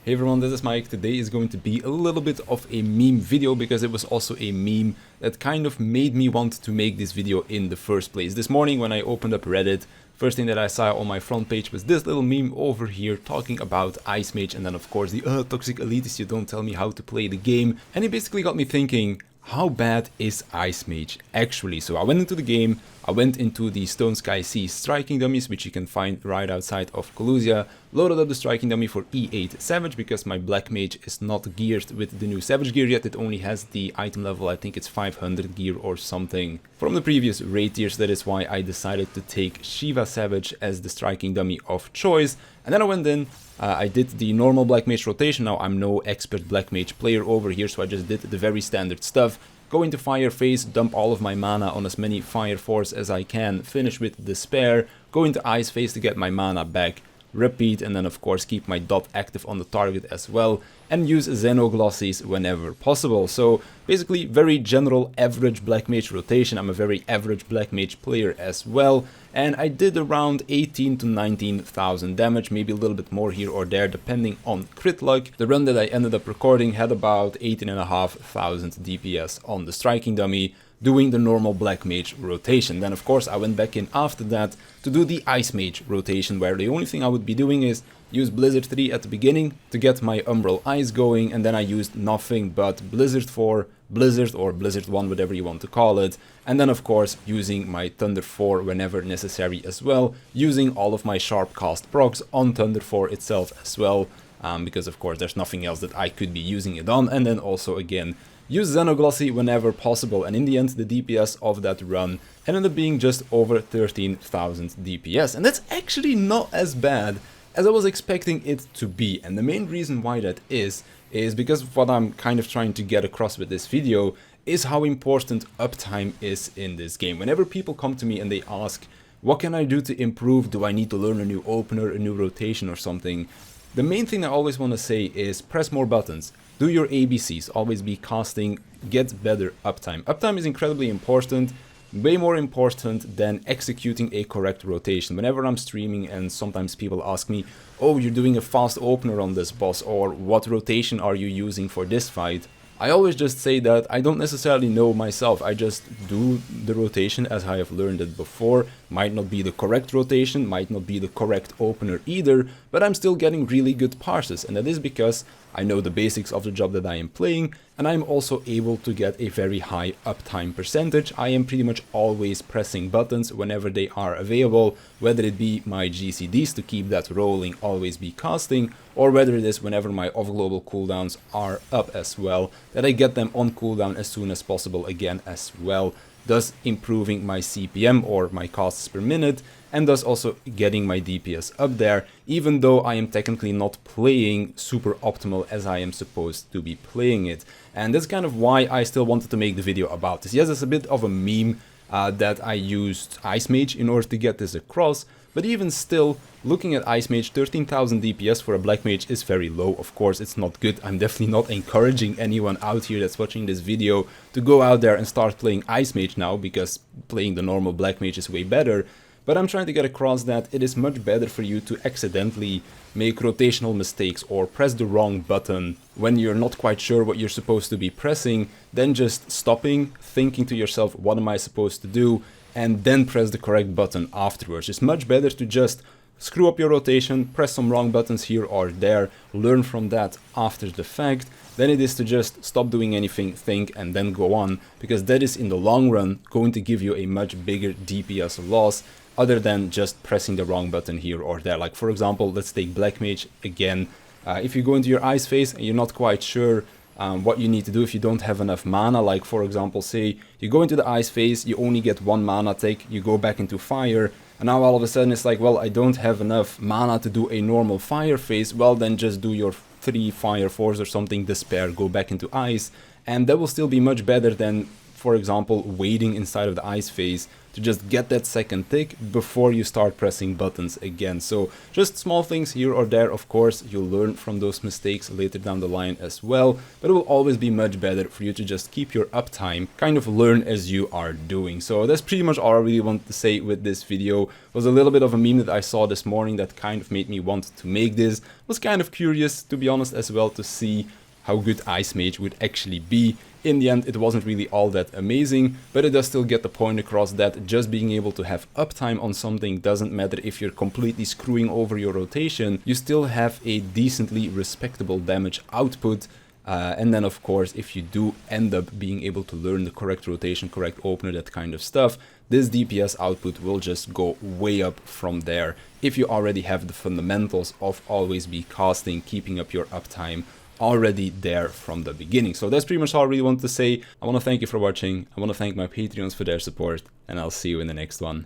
Hey everyone, this is Mike. Today is going to be a little bit of a meme video because it was also a meme that kind of made me want to make this video in the first place. This morning when I opened up Reddit, first thing that I saw on my front page was this little meme over here talking about Ice Mage, and then of course the toxic elitist, you don't tell me how to play the game. And it basically got me thinking, how bad is Ice Mage actually? So I went into the game, I went into the Stone Sky Sea striking dummies, which you can find right outside of Colusia, loaded up the striking dummy for E8 Savage because my Black Mage is not geared with the new Savage gear yet. It only has the item level, I think it's 500 gear or something from the previous raid tiers. That is why I decided to take Shiva Savage as the striking dummy of choice. And then I went in, I did the normal Black Mage rotation. Now I'm no expert Black Mage player over here, so I just did the very standard stuff. Go into Fire Phase, dump all of my mana on as many Fire Force as I can, finish with Despair, go into Ice Phase to get my mana back, repeat, and then of course keep my dot active on the target as well, and use Xenoglossies whenever possible. So basically very general average Black Mage rotation. I'm a very average Black Mage player as well, and I did around 18 to 19,000 damage, maybe a little bit more here or there depending on crit luck. The run that I ended up recording had about 18,500 DPS on the striking dummy, doing the normal Black Mage rotation. Then of course I went back in after that to do the Ice Mage rotation, where the only thing I would be doing is use Blizzard 3 at the beginning to get my Umbral Ice going, and then I used nothing but Blizzard 4, Blizzard or Blizzard 1, whatever you want to call it, and then of course using my Thunder 4 whenever necessary as well, using all of my sharp cast procs on Thunder 4 itself as well, because of course there's nothing else that I could be using it on, and then also again use Xenoglossi whenever possible. And in the end the DPS of that run ended up being just over 13,000 DPS, and that's actually not as bad as I was expecting it to be. And the main reason why that is because what I'm kind of trying to get across with this video is how important uptime is in this game. Whenever people come to me and they ask, what can I do to improve? Do I need to learn a new opener, a new rotation or something? The main thing I always want to say is press more buttons, do your ABCs, always be casting, get better uptime. Uptime is incredibly important, way more important than executing a correct rotation. Whenever I'm streaming and sometimes people ask me, oh, you're doing a fast opener on this boss, or what rotation are you using for this fight? I always just say that I don't necessarily know myself. I just do the rotation as I have learned it before. Might not be the correct rotation, might not be the correct opener either, but I'm still getting really good parses, and that is because I know the basics of the job that I am playing, and I'm also able to get a very high uptime percentage. I am pretty much always pressing buttons whenever they are available, whether it be my GCDs to keep that rolling, always be casting, or whether it is whenever my off-global cooldowns are up as well, that I get them on cooldown as soon as possible again as well, thus improving my CPM or my casts per minute, and thus also getting my DPS up there, even though I am technically not playing super optimal as I am supposed to be playing it. And that's kind of why I still wanted to make the video about this. Yes, it's a bit of a meme that I used Ice Mage in order to get this across, but even still, looking at Ice Mage, 13,000 DPS for a Black Mage is very low. Of course, it's not good. I'm definitely not encouraging anyone out here that's watching this video to go out there and start playing Ice Mage now, because playing the normal Black Mage is way better. But I'm trying to get across that it is much better for you to accidentally make rotational mistakes or press the wrong button when you're not quite sure what you're supposed to be pressing, than just stopping, thinking to yourself, what am I supposed to do, and then press the correct button afterwards. It's much better to just screw up your rotation, press some wrong buttons here or there, learn from that after the fact, than it is to just stop doing anything, think, and then go on, because that is in the long run going to give you a much bigger DPS loss, other than just pressing the wrong button here or there. Like for example, let's take Black Mage again. If you go into your Ice Phase and you're not quite sure what you need to do if you don't have enough mana, like for example, say you go into the Ice Phase, you only get one mana tick, you go back into Fire, and now all of a sudden it's like, well, I don't have enough mana to do a normal Fire Phase. Well, then just do your 3 Fire Force or something, Despair, go back into Ice, and that will still be much better than for example, waiting inside of the ice phase to just get that second tick before you start pressing buttons again. So just small things here or there. Of course, you'll learn from those mistakes later down the line as well, but it will always be much better for you to just keep your uptime, kind of learn as you are doing. So that's pretty much all I really wanted to say with this video. It was a little bit of a meme that I saw this morning that kind of made me want to make this. Was kind of curious, to be honest, as well, to see how good Ice Mage would actually be. In the end, it wasn't really all that amazing, but it does still get the point across that just being able to have uptime on something doesn't matter if you're completely screwing over your rotation. You still have a decently respectable damage output. And then, of course, if you do end up being able to learn the correct rotation, correct opener, that kind of stuff, this DPS output will just go way up from there if you already have the fundamentals of always be casting, keeping up your uptime already there from the beginning. So that's pretty much all I really want to say. I want to thank you for watching. I want to thank my Patreons for their support, and I'll see you in the next one.